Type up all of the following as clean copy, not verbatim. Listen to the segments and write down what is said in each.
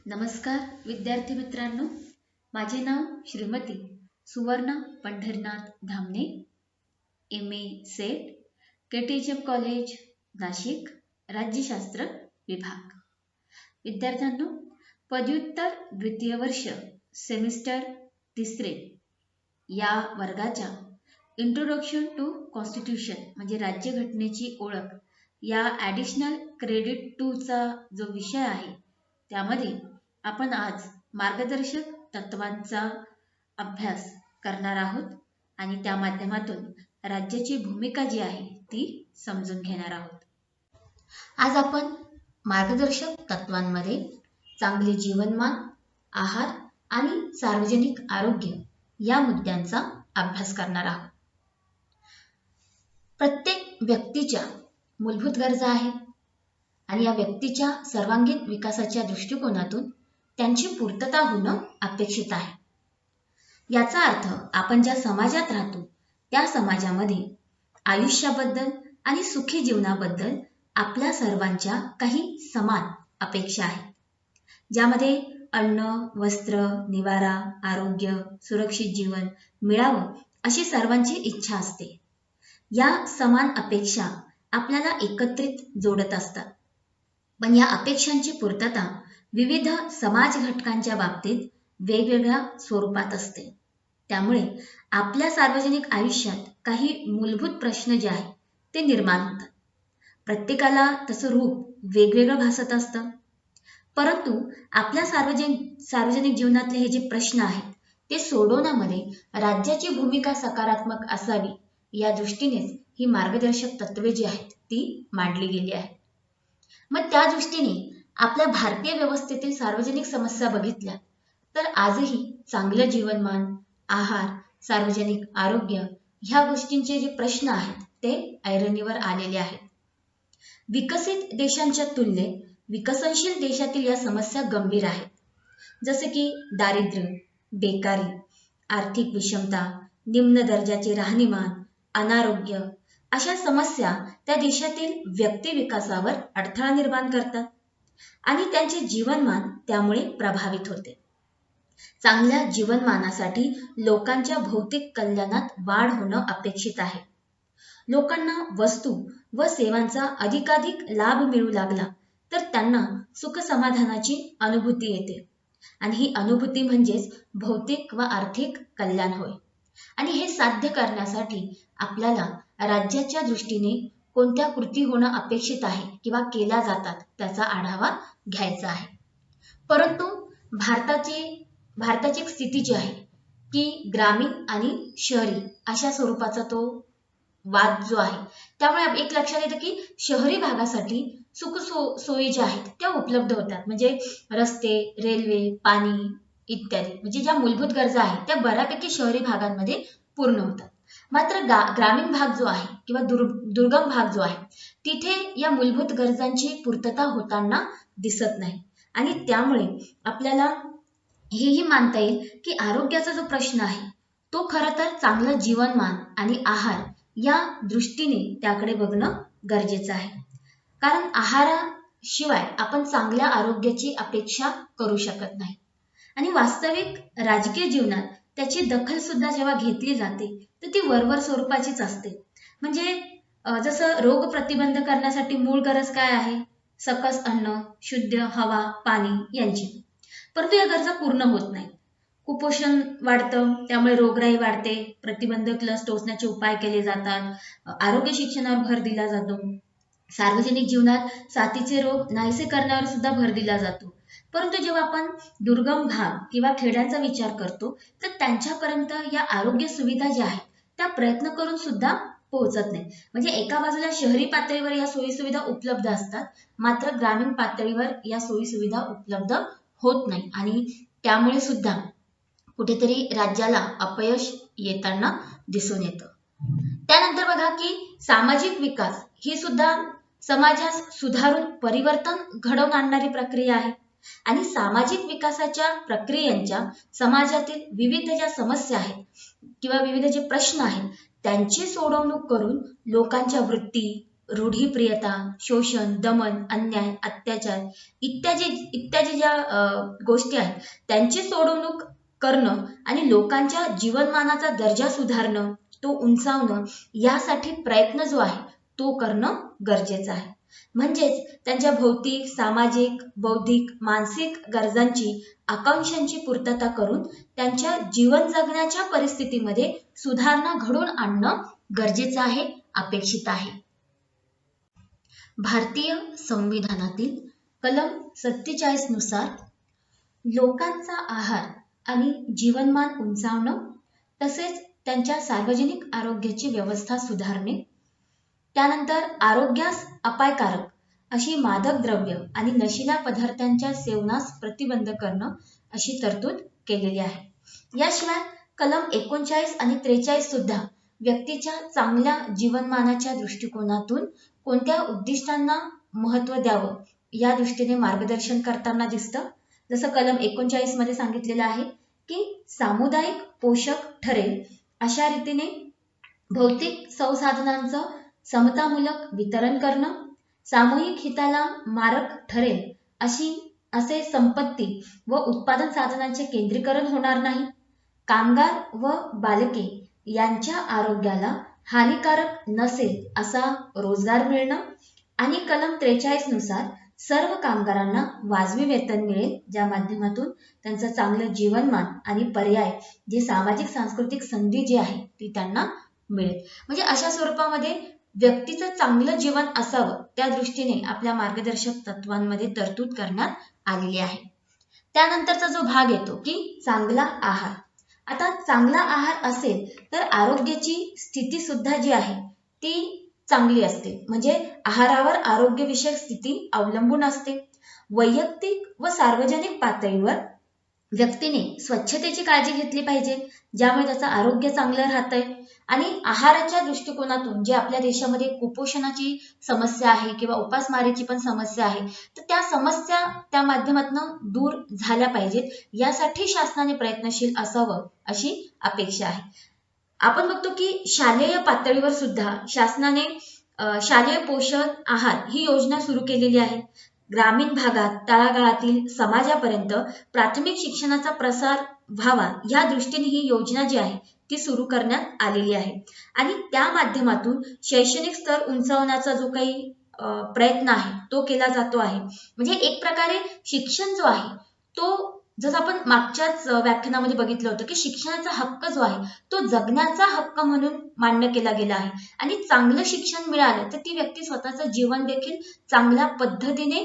नमस्कार विद्यार्थी मित्रांनो, माझे नाव Shrimati Suvarna Pandharinath Dhamane, MA SET, KTHM college Nashik, राज्यशास्त्र विभाग. विद्यार्थ्यांनो, पदव्युत्तर द्वितीय वर्ष सेमिस्टर तिसरे या वर्गाच्या इंट्रोडक्शन टू कॉन्स्टिट्यूशन म्हणजे राज्यघटनेची ओळख या ॲडिशनल क्रेडिट 2 चा जो विषय आहे त्यामध्ये आपण आज मार्गदर्शक तत्वांचा अभ्यास करणार आहोत आणि त्या माध्यमातून राज्याची भूमिका जी आहे ती समजून घेणार आहोत. आज आपण मार्गदर्शक तत्वांमध्ये चांगले जीवनमान, आहार आणि सार्वजनिक आरोग्य या मुद्द्यांचा अभ्यास करणार आहोत. प्रत्येक व्यक्तीच्या मूलभूत गरजा आहेत आणि या व्यक्तीच्या सर्वांगीण विकासाच्या दृष्टिकोनातून त्यांची पूर्तता होणं अपेक्षित आहे. याचा अर्थ आपण ज्या समाजात राहतो त्या समाजामध्ये आयुष्याबद्दल आणि सुखी जीवनाबद्दल आपल्या सर्वांच्या काही समान अपेक्षा आहेत, ज्यामध्ये अन्न, वस्त्र, निवारा, आरोग्य, सुरक्षित जीवन मिळावं अशी सर्वांची इच्छा असते. या समान अपेक्षा आपल्याला एकत्रित जोडत असतात, पण या अपेक्षांची पूर्तता विविध समाज घटकांच्या बाबतीत वेगवेगळ्या स्वरूपात असते. त्यामुळे आपल्या सार्वजनिक आयुष्यात काही मूलभूत प्रश्न जे आहेत ते निर्माण होतात. प्रत्येकाला तसं रूप वेगवेगळं भासत असतं, परंतु आपल्या सार्वजनिक जीवनातले हे जे प्रश्न आहेत ते सोडवण्यामध्ये राज्याची भूमिका सकारात्मक असावी या दृष्टीनेच ही मार्गदर्शक तत्वे जी आहेत ती मांडली गेली आहेत. मग त्या दृष्टीने आपल्या भारतीय व्यवस्थेतील सार्वजनिक समस्या बघितल्या तर आजही चांगलं जीवनमान, आहार, सार्वजनिक आरोग्य ह्या गोष्टींचे जे प्रश्न आहेत ते ऐरणीवर आलेले आहेत. विकसित देशांच्या तुलनेत विकसनशील देशातील या समस्या गंभीर आहेत, जसे की दारिद्र्य, बेकारी, आर्थिक विषमता, निम्न दर्जाचे राहणीमान, अनारोग्य अशा समस्या त्या देशातील व्यक्ती विकासावर अडथळा निर्माण करतात आणि त्यांचे जीवनमान त्यामुळे प्रभावित होते. चांगल्या जीवनमानासाठी लोकांच्या भौतिक कल्याणात वाढ होणं अपेक्षित आहे. लोकांना वस्तू व सेवांचा अधिकाधिक लाभ मिळू लागला तर त्यांना सुख समाधानाची अनुभूती येते आणि ही अनुभूती म्हणजेच भौतिक व आर्थिक कल्याण होय. आणि हे साध्य करण्यासाठी आपल्याला राज्याच्या दृष्टीने कोणत्या कृती होणं अपेक्षित आहे किंवा केल्या जातात त्याचा आढावा घ्यायचा आहे. परंतु भारताची एक स्थिती जी आहे की ग्रामीण आणि शहरी अशा स्वरूपाचा तो वाद जो आहे, त्यामुळे एक लक्षात येतं की शहरी भागासाठी सुख सोयी ज्या आहेत त्या उपलब्ध होतात, म्हणजे रस्ते, रेल्वे, पाणी इत्यादी, म्हणजे ज्या मूलभूत गरजा आहेत त्या बऱ्यापैकी शहरी भागांमध्ये पूर्ण होतात. मात्र ग्रामीण भाग जो आहे किंवा दुर्गम भाग जो आहे तिथे या मूलभूत गरजांची पूर्तता होताना दिसत नाही आणि त्यामुळे आपल्याला हेही मानता येईल की आरोग्याचा जो प्रश्न आहे तो खरं तर चांगलं जीवनमान आणि आहार या दृष्टीने त्याकडे बघणं गरजेचं आहे. कारण आहाराशिवाय आपण चांगल्या आरोग्याची अपेक्षा करू शकत नाही आणि वास्तविक राजकीय जीवनात त्याची दखल सुद्धा जेव्हा घेतली जाते तर ती वरवर स्वरूपाचीच असते. म्हणजे जसं रोग प्रतिबंध करण्यासाठी मूळ गरज काय आहे? सकस अन्न, शुद्ध हवा, पाणी यांची. परंतु या गरजा पूर्ण होत नाही. कुपोषण वाढतं, त्यामुळे रोगराई वाढते, प्रतिबंधक लस टोचण्याचे उपाय केले जातात, आरोग्य शिक्षणावर भर दिला जातो, सार्वजनिक जीवनात साथीचे रोग नाहीसे करण्यावर सुद्धा भर दिला जातो. परंतु जेव्हा आपण दुर्गम भाग किंवा खेड्यांचा विचार करतो तर त्यांच्यापर्यंत या आरोग्य सुविधा ज्या आहेत त्या प्रयत्न करून सुद्धा पोहोचत नाही. म्हणजे एका बाजूला शहरी पातळीवर या सोयी सुविधा उपलब्ध असतात, मात्र ग्रामीण पातळीवर या सोयी सुविधा उपलब्ध होत नाही आणि त्यामुळे सुद्धा कुठेतरी राज्याला अपयश येताना दिसून येतं. त्यानंतर बघा की सामाजिक विकास ही सुद्धा समाजास सुधारून परिवर्तन घडवून आणणारी प्रक्रिया आहे आणि सामाजिक विकासाच्या प्रक्रियांच्या समाजातील विविध ज्या समस्या आहेत किंवा विविध जे प्रश्न आहेत त्यांची सोडवणूक करून लोकांच्या वृत्ती, रूढीप्रियता, शोषण, दमन, अन्याय, अत्याचार इत्यादी इत्यादी ज्या गोष्टी आहेत त्यांची सोडवणूक करणं आणि लोकांच्या जीवनमानाचा दर्जा सुधारणं, तो उंचावणं यासाठी प्रयत्न जो आहे तो करणं गरजेचं आहे. म्हणजेच त्यांच्या भौतिक, सामाजिक, बौद्धिक, मानसिक गरजांची, आकांक्षांची पूर्तता करून त्यांच्या जीवन जगण्याच्या परिस्थितीमध्ये सुधारणा घडवून आणणं गरजेचं आहे, अपेक्षित आहे. भारतीय संविधानातील कलम 47 नुसार लोकांचा आहार आणि जीवनमान उंचावणं तसेच त्यांच्या सार्वजनिक आरोग्याची व्यवस्था सुधारणे, त्यानंतर आरोग्यास अपायकारक अशी मादक द्रव्य आणि नशिल्या पदार्थांच्या सेवनास प्रतिबंध करणं अशी तरतूद केलेली आहे. याशिवाय कलम 39 आणि 43 सुद्धा व्यक्तीच्या चांगल्या जीवनमानाच्या दृष्टिकोनातून कोणत्या उद्दिष्टांना महत्त्व द्यावं या दृष्टीने मार्गदर्शन करताना दिसतं. जसं कलम 39 मध्ये सांगितलेलं आहे की सामुदायिक पोषक ठरेल अशा रीतीने भौतिक संसाधनांचं समतामूलक वितरण करणं, सामूहिक हिताला मारक ठरेल असे संपत्ती व उत्पादन साधनांचे केंद्रीकरण होणार नाही, कामगार व बालके यांच्या आरोग्याला हानिकारक नसेल असा रोजगार मिळणं आणि कलम 43 नुसार सर्व कामगारांना वाजवी वेतन मिळेल, ज्या माध्यमातून त्यांचं चांगलं जीवनमान आणि पर्याय जे सामाजिक सांस्कृतिक संधी जी आहे ती त्यांना मिळेल. म्हणजे अशा स्वरूपामध्ये व्यक्तीचं चांगलं जीवन असावं त्या दृष्टीने आपल्या मार्गदर्शक तत्वांमध्ये तरतूद करण्यात आलेली आहे. त्यानंतरचा जो भाग येतो की चांगला आहार. आता चांगला आहार असेल तर आरोग्याची स्थिती सुद्धा जी आहे ती चांगली असते. म्हणजे आहारावर आरोग्यविषयक स्थिती अवलंबून असते. वैयक्तिक व सार्वजनिक पातळीवर व्यक्तीने स्वच्छतेची काळजी घेतली पाहिजे, ज्यामुळे त्याचं आरोग्य चांगलं राहतंय. आणि आहाराच्या दृष्टिकोनातून जे आपल्या देशामध्ये कुपोषणाची समस्या आहे किंवा उपासमारीची पण समस्या आहे, तर त्या समस्या त्या माध्यमातून दूर झाल्या पाहिजेत, यासाठी शासनाने प्रयत्नशील असावं अशी अपेक्षा आहे. आपण बघतो की शालेय पातळीवर सुद्धा शासनाने शालेय पोषण आहार ही योजना सुरू केलेली आहे. ग्रामीण भागात तळागाळातील समाजापर्यंत प्राथमिक शिक्षणाचा प्रसार व्हावा या दृष्टीने ही योजना जी आहे ती सुरू करण्यात आलेली आहे. आणि त्या माध्यमातून शैक्षणिक स्तर उंचावण्याचा जो काही प्रयत्न आहे तो केला जातो आहे. म्हणजे एक प्रकारे शिक्षण जो आहे तो, जसं आपण मागच्याच व्याख्यानामध्ये बघितलं होतं की शिक्षणाचा हक्क जो आहे तो जगण्याचा हक्क म्हणून मान्य केला गेला आहे. आणि चांगलं शिक्षण मिळालं तर ती व्यक्ती स्वतःचं जीवन देखील चांगल्या पद्धतीने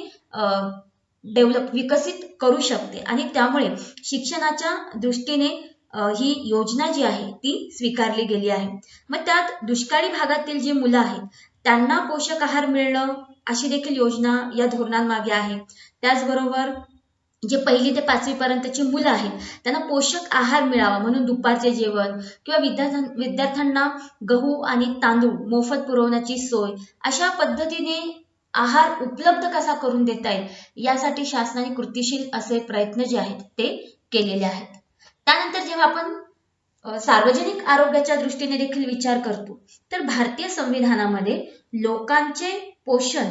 विकसित करू शकते. आणि त्यामुळे शिक्षणाच्या दृष्टीने ही योजना जी आहे ती स्वीकारली गेली आहे. मग त्यात दुष्काळी भागातील जी मुलं आहेत त्यांना पोषक आहार मिळणं अशी देखील योजना या धोरणांमागे आहे. त्याचबरोबर जे 1ली ते 5वी पर्यंतची मुलं आहेत त्यांना पोषक आहार मिळावा म्हणून दुपारचे जेवण किंवा विद्यार्थ्यांना गहू आणि तांदूळ मोफत पुरवण्याची सोय, अशा पद्धतीने आहार उपलब्ध कसा करून देता येईल यासाठी शासनाने कृतीशील असे प्रयत्न जे आहेत ते केलेले आहेत. त्यानंतर जेव्हा आपण सार्वजनिक आरोग्याच्या दृष्टीने देखील विचार करतो तर भारतीय संविधानामध्ये लोकांचे पोषण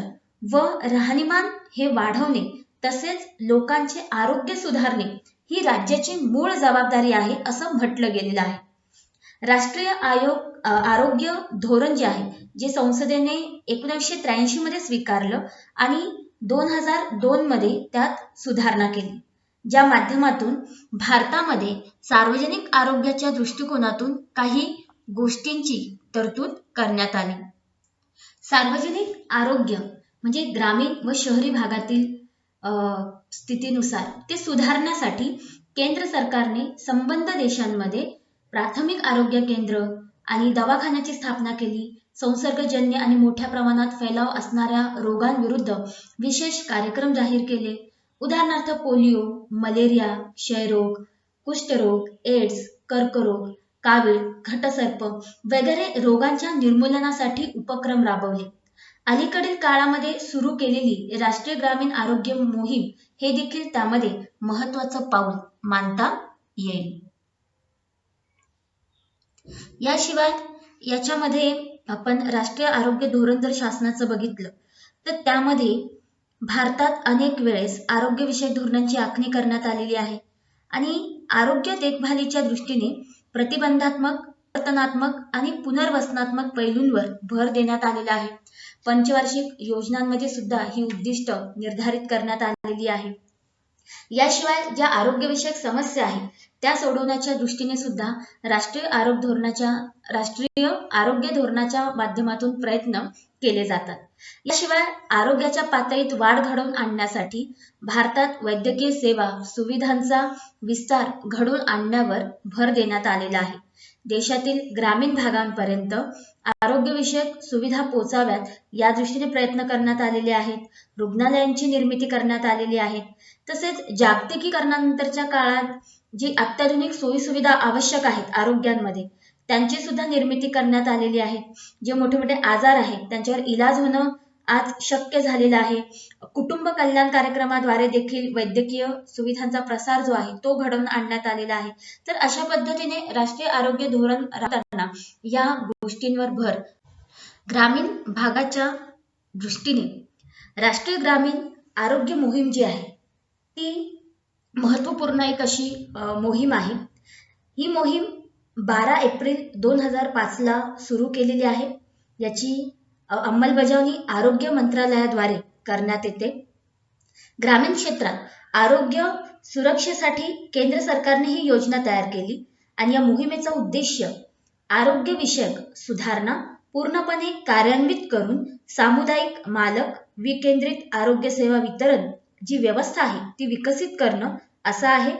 व राहणीमान हे वाढवणे तसेच लोकांचे आरोग्य सुधारणे ही राज्याची मूळ जबाबदारी आहे असं म्हटलं गेलेलं आहे. राष्ट्रीय आरोग्य धोरण जे आहे जे संसदेने 1983 मध्ये स्वीकारलं आणि 2002 मध्ये त्यात सुधारणा केली, ज्या माध्यमातून भारतामध्ये सार्वजनिक आरोग्याच्या दृष्टिकोनातून काही गोष्टींची तरतूद करण्यात आली. सार्वजनिक आरोग्य म्हणजे ग्रामीण व शहरी भागातील स्थितीनुसार ते सुधारण्यासाठी केंद्र सरकारने संबंध देशांमध्ये प्राथमिक आरोग्य केंद्र आणि दवाखान्याची स्थापना केली. संसर्गजन्य आणि मोठ्या प्रमाणात फैलाव असणाऱ्या रोगांविरुद्ध विशेष कार्यक्रम जाहीर केले. उदाहरणार्थ पोलिओ, मलेरिया, क्षयरोग, कुष्ठरोग, एड्स, कर्करोग, कावीळ, घटसर्प वगैरे रोगांच्या निर्मूलनासाठी उपक्रम राबवले. अलीकडील काळामध्ये सुरू केलेली राष्ट्रीय ग्रामीण आरोग्य मोहीम हे देखील त्यामध्ये महत्त्वाचं पाऊल मानता येईल. याशिवाय याच्यामध्ये आपण राष्ट्रीय आरोग्य धोरण जर शासनाचं बघितलं तर त्यामध्ये भारतात अनेक वेळेस आरोग्यविषयक धोरणांची आखणी करण्यात आलेली आहे आणि आरोग्य देखभालीच्या दृष्टीने प्रतिबंधात्मक, वर्तनात्मक आणि पुनर्वसनात्मक पैलूंवर भर देण्यात आलेला आहे. पंचवार्षिक योजनांमध्ये सुद्धा ही उद्दिष्ट निर्धारित करण्यात आलेली आहे. याशिवाय ज्या आरोग्यविषयक समस्या आहेत त्या सोडवण्याच्या दृष्टीने सुद्धा राष्ट्रीय आरोग्य धोरणाच्या माध्यमातून प्रयत्न केले जातात. याशिवाय आरोग्याच्या पातळीत वाढ घडवून आणण्यासाठी भारतात वैद्यकीय सेवा सुविधांचा विस्तार घडवून आणण्यावर भर देण्यात आलेला आहे. देशातील ग्रामीण भागांपर्यंत आरोग्यविषयक सुविधा पोहोचाव्यात या दृष्टीने प्रयत्न करण्यात आलेले आहेत. रुग्णालयांची निर्मिती करण्यात आलेली आहे. तसेच जागतिकीकरणानंतरच्या काळात जी अत्याधुनिक सोयीसुविधा आवश्यक आहेत आरोग्यांमध्ये त्यांची सुद्धा निर्मिती करण्यात आलेली आहे. जे मोठे मोठे आजार आहेत त्यांच्यावर इलाज होणं आज शक्य झालेलं आहे. कुटुंब कल्याण कार्यक्रमाद्वारे देखील वैद्यकीय सुविधांचा प्रसार जो आहे तो घडवून आणण्यात आलेला आहे. तर अशा पद्धतीने राष्ट्रीय आरोग्य धोरण राबवताना या गोष्टींवर भर. ग्रामीण भागाच्या दृष्टीने राष्ट्रीय ग्रामीण आरोग्य मोहीम जी आहे ती महत्त्वपूर्ण एक अशी मोहीम आहे. ही मोहीम 12 एप्रिल 2005 सुरू केलेली आहे. याची अंमलबजावणी आरोग्य मंत्रालयाद्वारे करण्यात येते. ग्रामीण क्षेत्रात आरोग्य सुरक्षेसाठी केंद्र सरकारने ही योजना तयार केली आणि या मोहिमेचा उद्देश आरोग्यविषयक सुधारणा पूर्णपणे कार्यान्वित करून सामुदायिक मालक विकेंद्रित आरोग्य सेवा वितरण जी व्यवस्था आहे ती विकसित करणं असा आहे.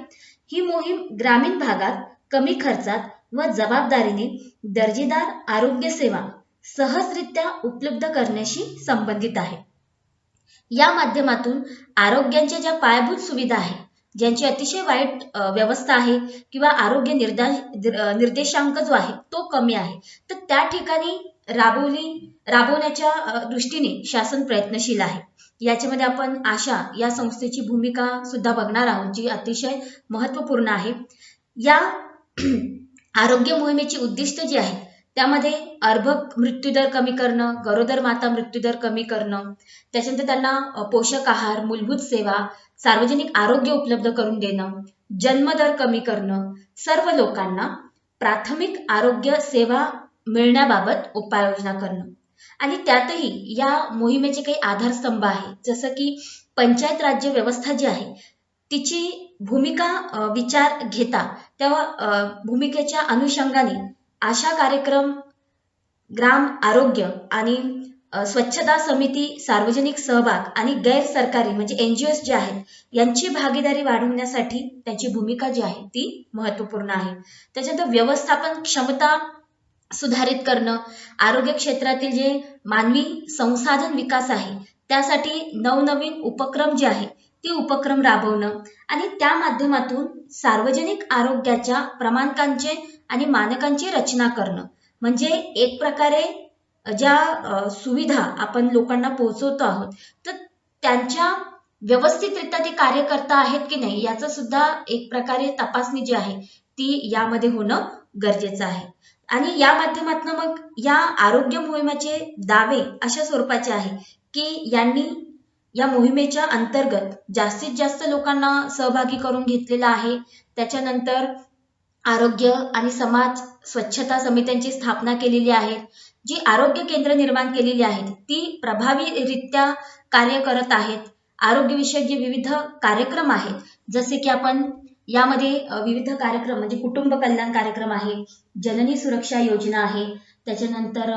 ही मोहीम ग्रामीण भागात कमी खर्चात व जबाबदारीने दर्जेदार आरोग्य सेवा सहजरित्या उपलब्ध करण्याशी संबंधित आहे. या माध्यमातून आरोग्याच्या ज्या पायाभूत सुविधा आहेत ज्यांची अतिशय वाईट व्यवस्था आहे किंवा आरोग्य निर्देशांक जो आहे तो कमी आहे तर त्या ठिकाणी राबवण्याच्या दृष्टीने शासन प्रयत्नशील आहे. याच्यामध्ये आपण आशा या संस्थेची भूमिका सुद्धा बघणार आहोत जी अतिशय महत्त्वपूर्ण आहे. या आरोग्य मोहिमेची उद्दिष्ट जी आहेत त्यामध्ये अर्भक मृत्यूदर कमी करणं, गरोदर माता मृत्यूदर कमी करणं, त्याच्यानंतर त्यांना पोषक आहार, मूलभूत सेवा, सार्वजनिक आरोग्य उपलब्ध करून देणं, जन्मदर कमी करणं, सर्व लोकांना प्राथमिक आरोग्य सेवा मिळण्याबाबत उपाययोजना करणं आणि त्यातही या मोहिमेचे काही आधारस्तंभ आहेत जसं की पंचायत राज्य व्यवस्था जी आहे तिची भूमिका विचार घेता त्या भूमिकेच्या अनुषंगाने आशा कार्यक्रम, ग्राम आरोग्य आणि स्वच्छता समिती, सार्वजनिक सहभाग आणि गैर सरकारी म्हणजे NGOs जे आहेत यांची भागीदारी वाढवण्यासाठी त्यांची भूमिका जी आहे ती महत्त्वपूर्ण आहे. त्याच्यानंतर व्यवस्थापन क्षमता सुधारित करणं, आरोग्य क्षेत्रातील जे मानवी संसाधन विकास आहे त्यासाठी नवनवीन उपक्रम जे आहे ती उपक्रम राबवणं आणि त्या माध्यमातून सार्वजनिक आरोग्याच्या क्रमांकांचे आणि मानकांची रचना करणं म्हणजे एक प्रकारे ज्या सुविधा आपण लोकांना पोहोचवतो आहोत तर त्यांच्या व्यवस्थितरित्या ते कार्य करता आहेत की नाही याचं सुद्धा एक प्रकारे तपासणी जी आहे ती यामध्ये होणं गरजेचं आहे. आणि या माध्यमातून मग या आरोग्य मोहिमेचे दावे अशा स्वरूपाचे आहे की यांनी या मोहिमेच्या अंतर्गत जास्तीत जास्त लोकांना सहभागी करून घेतलेला आहे. त्याच्यानंतर आरोग्य आणि समाज स्वच्छता समित्यांची स्थापना केलेली आहे. जी आरोग्य केंद्र निर्माण केलेली आहेत ती प्रभावीरित्या कार्य करत आहेत. आरोग्यविषयक जे विविध कार्यक्रम आहेत जसे की आपण यामध्ये विविध कार्यक्रम म्हणजे कुटुंब कल्याण कार्यक्रम आहे, जननी सुरक्षा योजना आहे, त्याच्यानंतर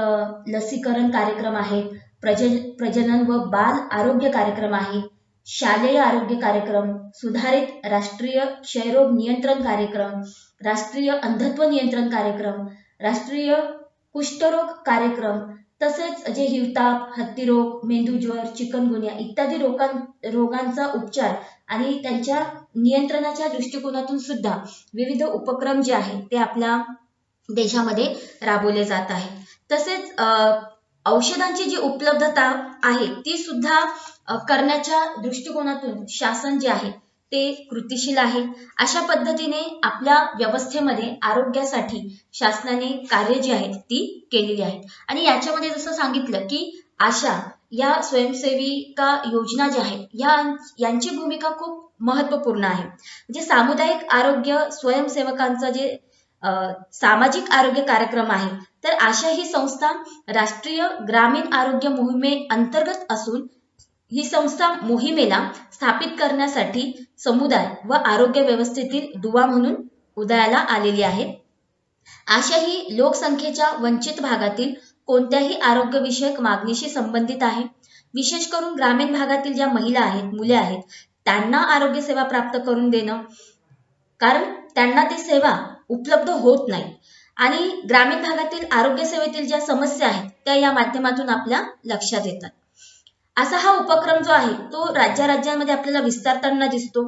लसीकरण कार्यक्रम आहे, प्रजनन व बाल आरोग्य कार्यक्रम आहे, शालेय आरोग्य कार्यक्रम, सुधारित राष्ट्रीय क्षयरोग नियंत्रण कार्यक्रम, राष्ट्रीय अंधत्व नियंत्रण कार्यक्रम, राष्ट्रीय कुष्ठरोग कार्यक्रम, तसेच जे हिवताप, हत्तीरोग, मेंदूज्वर, चिकनगुन्या इत्यादी रोगांचा उपचार आणि त्यांच्या नियंत्रणाच्या दृष्टिकोनातून सुद्धा विविध उपक्रम जे आहेत ते आपल्या देशामध्ये राबवले जात आहे. तसेच औषधांची जी उपलब्धता आहे ती सुद्धा करण्याच्या दृष्टिकोनातून शासन जे आहे ते कृतिशील आहे. अशा पद्धतीने आपल्या व्यवस्थेमध्ये आरोग्यासाठी शासनाने कार्य जी आहेत ती केलेली आहेत. आणि याच्यामध्ये जसं सांगितलं की आशा या स्वयंसेविका योजना ज्या आहेत यांची भूमिका खूप महत्त्वपूर्ण आहे. म्हणजे सामुदायिक आरोग्य स्वयंसेवकांचं जे सामाजिक आरोग्य कार्यक्रम आहे, तर आशा ही संस्था राष्ट्रीय ग्रामीण आरोग्य मोहिमे अंतर्गत असून ही संस्था मोहिमेला स्थापित करण्यासाठी समुदाय व आरोग्य व्यवस्थेतील दुवा म्हणून उदयाला आलेली आहे. आशा ही लोकसंख्येच्या वंचित भागातील कोणत्याही आरोग्यविषयक मागणीशी संबंधित आहे. विशेष करून ग्रामीण भागातील ज्या महिला आहेत, मुले आहेत, त्यांना आरोग्य सेवा प्राप्त करून देणं, कारण त्यांना ती सेवा उपलब्ध होत नाही. आणि ग्रामीण भागातील आरोग्य सेवेतील ज्या समस्या आहेत त्या या माध्यमातून आपल्या लक्षात येतात. असा हा उपक्रम जो आहे तो राज्यांमध्ये आपल्याला विस्तारताना दिसतो.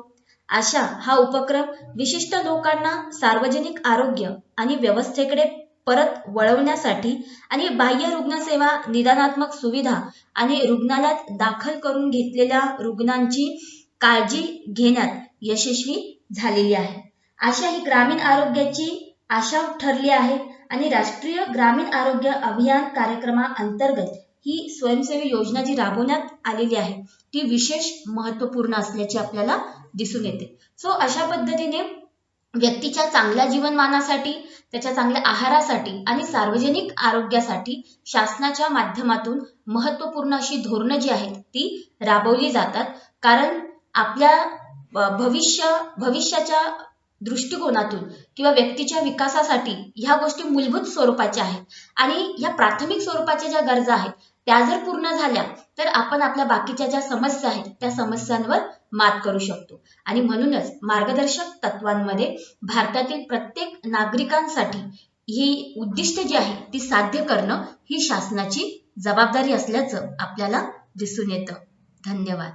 आशा हा उपक्रम विशिष्ट लोकांना सार्वजनिक आरोग्य आणि व्यवस्थेकडे परत वळवण्यासाठी आणि बाह्य रुग्णसेवा, निदानात्मक सुविधा आणि रुग्णालयात दाखल करून घेतलेल्या रुग्णांची काळजी घेण्यात यशस्वी झालेली आहे. आशा ही ग्रामीण आरोग्याची आशा ठरली आहे आणि राष्ट्रीय ग्रामीण आरोग्य अभियान कार्यक्रमाअंतर्गत ही स्वयंसेवी योजना जी राबवण्यात आलेली आहे ती विशेष महत्त्वपूर्ण असल्याचे आपल्याला दिसून येते. सो अशा पद्धतीने व्यक्तीच्या चांगल्या जीवनमानासाठी, त्याच्या चांगल्या आहारासाठी आणि सार्वजनिक आरोग्यासाठी शासनाच्या माध्यमातून महत्त्वपूर्ण अशी धोरणं जी आहेत ती राबवली जातात. कारण आपल्या भविष्याच्या दृष्टिकोनातून किंवा व्यक्तीच्या विकासासाठी ह्या गोष्टी मूलभूत स्वरूपाच्या आहेत आणि ह्या प्राथमिक स्वरूपाच्या ज्या गरजा आहेत त्या जर पूर्ण झाल्या तर आपण आपल्या बाकीच्या ज्या समस्या आहेत त्या समस्यांवर मात करू शकतो. आणि म्हणूनच मार्गदर्शक तत्वांमध्ये भारतातील प्रत्येक नागरिकांसाठी ही उद्दिष्ट जी आहे ती साध्य करणं ही शासनाची जबाबदारी असल्याचं आपल्याला दिसून येतं. धन्यवाद.